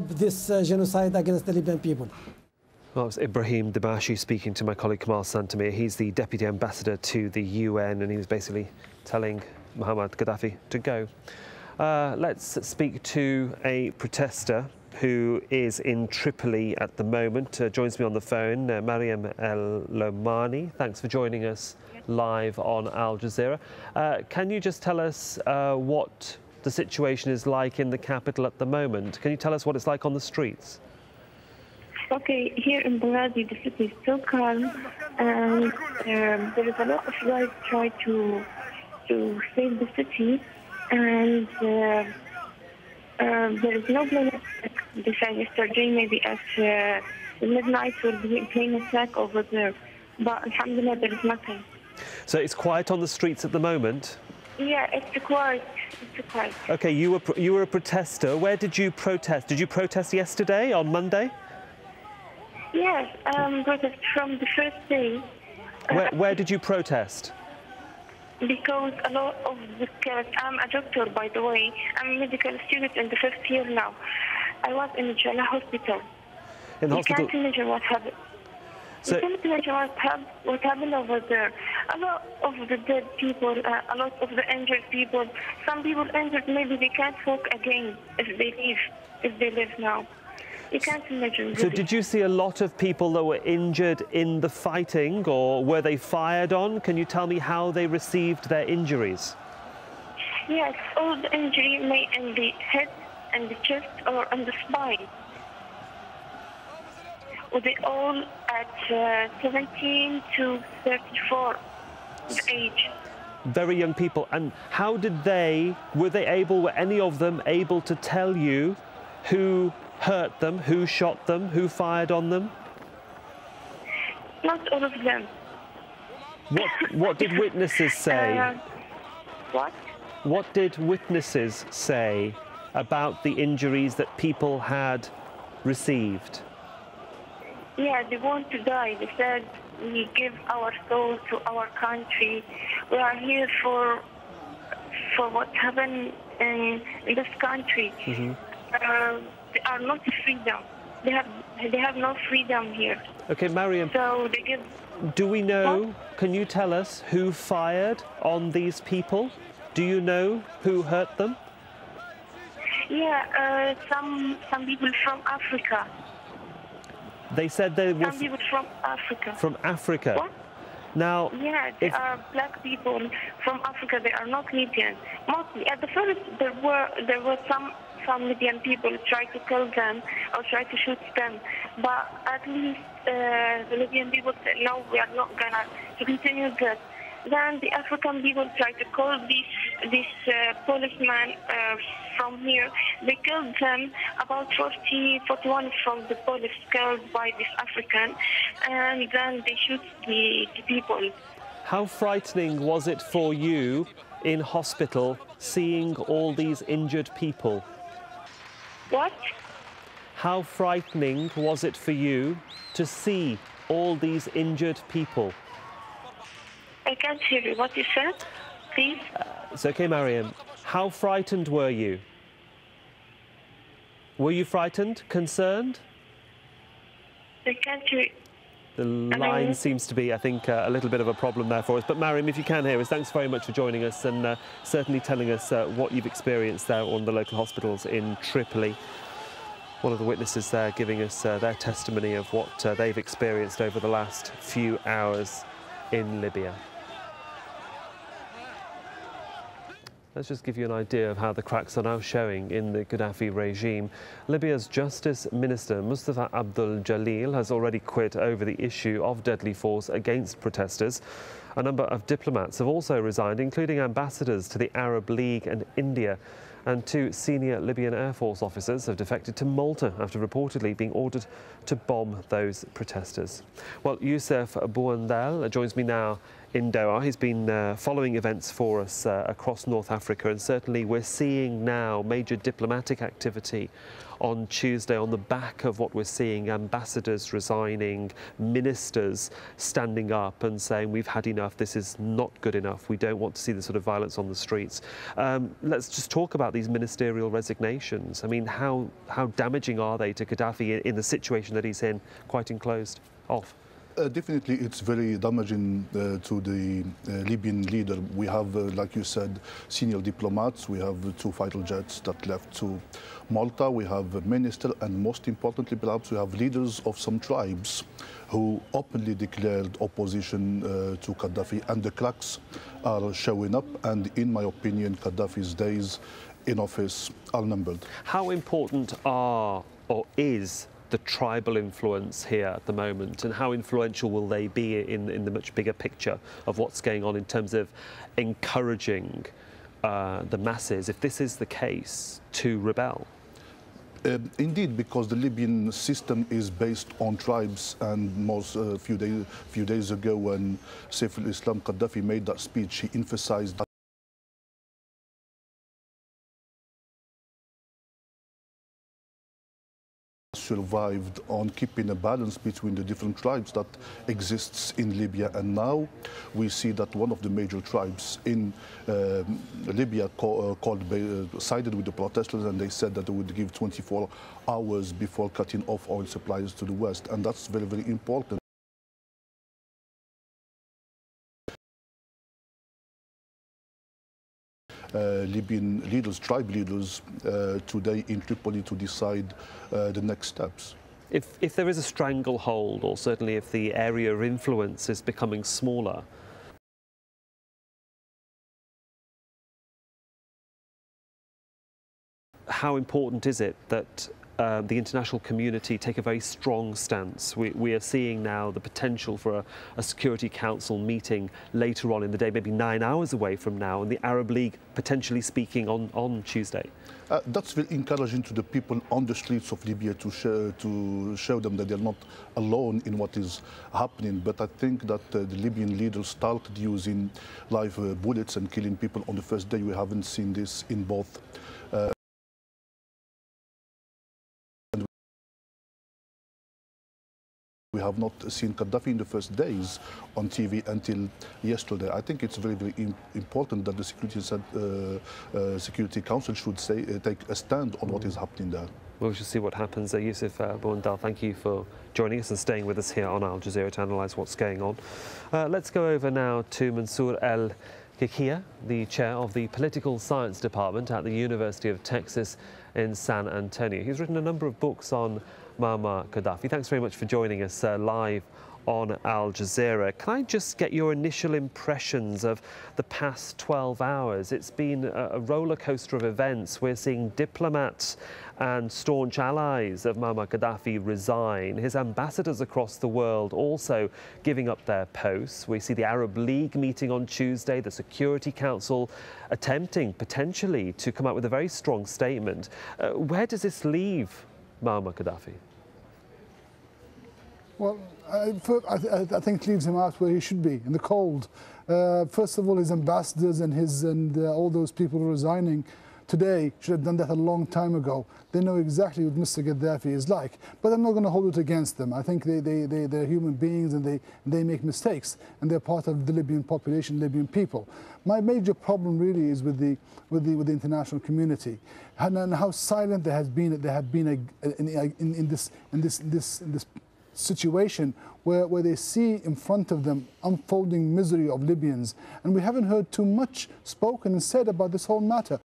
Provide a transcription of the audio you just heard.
this genocide against the Libyan people. Well, it's Ibrahim Dibashi speaking to my colleague Kamal Santamir. He's the Deputy Ambassador to the UN, and he was basically telling Muhammad Gaddafi to go. Let's speak to a protester who is in Tripoli at the moment. Joins me on the phone, Mariam El-Lomani. Thanks for joining us live on Al Jazeera. Can you just tell us what the situation is like in the capital at the moment? Can you tell us what it's like on the streets? Okay, here in Benghazi, the city is still calm, and there is a lot of guys try to save the city, and there is no plane attack. They said yesterday maybe at midnight will be a plane attack over there, but alhamdulillah there is nothing. So it's quiet on the streets at the moment? Yeah, it's quiet. It's quiet. Okay, you were a protester. Where did you protest? Did you protest yesterday, on Monday? Yes, protest from the first day. Where did you protest? Because a lot of the kids, I'm a doctor, by the way. I'm a medical student in the first year now. I was in the Jallah hospital. In the hospital? You can't imagine what happened. So, you can't imagine what happened over there. A lot of the dead people, a lot of the injured people. Some people injured, maybe they can't walk again if they live now. You can't imagine. Really. So did you see a lot of people that were injured in the fighting, or were they fired on? Can you tell me how they received their injuries? Yes, all the injury may in the head and the chest or on the spine. Well, they all at 17 to 34 age. Very young people. And how did were any of them able to tell you who hurt them, who shot them, who fired on them? Not all of them. What did witnesses say? What? What did witnesses say about the injuries that people had received? Yeah, they want to die. They said, we give our soul to our country. We are here for what happened in this country. Mm-hmm. They are not freedom. They have no freedom here. Okay, Mariam. So they give. Do we know? What? Can you tell us who fired on these people? Do you know who hurt them? Yeah, some people from Africa. They said they were some people from Africa. From Africa. What? Now, yeah, they are black people from Africa. They are not Libyan. Mostly, at the first, there were some Libyan people try to kill them or try to shoot them, but at least the Libyan people said no, we are not gonna continue that. Then the African people try to call this policeman from here. They killed them. About 41 from the police killed by this African, and then they shoot the people. How frightening was it for you in hospital seeing all these injured people? What? How frightening was it for you to see all these injured people? I can't hear you. What you said, please? It's okay, Mariam. How frightened were you? Were you frightened? Concerned? I can't hear you. The line seems to be, I think, a little bit of a problem there for us. But Mariam, if you can hear us, thanks very much for joining us and certainly telling us what you've experienced there on the local hospitals in Tripoli. One of the witnesses there giving us their testimony of what they've experienced over the last few hours in Libya. Let's just give you an idea of how the cracks are now showing in the Gaddafi regime. Libya's Justice Minister Mustafa Abdul Jalil has already quit over the issue of deadly force against protesters. A number of diplomats have also resigned, including ambassadors to the Arab League and India. And 2 senior Libyan Air Force officers have defected to Malta after reportedly being ordered to bomb those protesters. Well, Youssef Bouandal joins me now in Doha. He's been following events for us across North Africa, and certainly we're seeing now major diplomatic activity on Tuesday on the back of what we're seeing: ambassadors resigning, ministers standing up and saying we've had enough, this is not good enough, we don't want to see this sort of violence on the streets. Let's just talk about these ministerial resignations. I mean, how damaging are they to Gaddafi in the situation that he's in, quite enclosed off? Definitely, it's very damaging to the Libyan leader. We have, like you said, senior diplomats. We have 2 fighter jets that left to Malta. We have a minister, and most importantly, perhaps, we have leaders of some tribes who openly declared opposition to Gaddafi, and the cracks are showing up. And in my opinion, Gaddafi's days in office are numbered. How important are or is the tribal influence here at the moment, and how influential will they be in the much bigger picture of what's going on in terms of encouraging the masses, if this is the case, to rebel? Indeed, because the Libyan system is based on tribes, and most few days ago when Saif al-Islam Gaddafi made that speech, he emphasized that survived on keeping a balance between the different tribes that exists in Libya. And now we see that one of the major tribes in Libya sided with the protesters, and they said that they would give 24 hours before cutting off oil supplies to the west, and that's very, very important. Libyan leaders, tribe leaders, today in Tripoli to decide the next steps. If there is a stranglehold, or certainly if the area of influence is becoming smaller, how important is it that the international community take a very strong stance? We are seeing now the potential for a Security Council meeting later on in the day, maybe 9 hours away from now, and the Arab League potentially speaking on Tuesday. That's very encouraging to the people on the streets of Libya to show them that they're not alone in what is happening. But I think that the Libyan leaders started using live bullets and killing people on the first day. We haven't seen this in both. We have not seen Gaddafi in the first days on TV until yesterday. I think it's very, very important that the Security Council should take a stand on what is happening there. Well, we shall see what happens. Yusuf Bouandal, thank you for joining us and staying with us here on Al Jazeera to analyse what's going on. Let's go over now to Mansour El-Kikia, the chair of the Political Science Department at the University of Texas in San Antonio. He's written a number of books on Muammar Gaddafi. Thanks very much for joining us live on Al Jazeera. Can I just get your initial impressions of the past 12 hours? It's been a roller coaster of events. We're seeing diplomats and staunch allies of Muammar Gaddafi resign. His ambassadors across the world also giving up their posts. We see the Arab League meeting on Tuesday, the Security Council attempting potentially to come out with a very strong statement. Where does this leave Muammar Gaddafi? Well, I think it leaves him out where he should be, in the cold. First of all, his ambassadors and all those people resigning today should have done that a long time ago. They know exactly what Mr. Gaddafi is like, but I'm not going to hold it against them. I think they're human beings, and they make mistakes, and they're part of the Libyan population, Libyan people. My major problem really is with the international community, and how silent they have been in this situation where they see in front of them unfolding misery of Libyans. And we haven't heard too much spoken and said about this whole matter.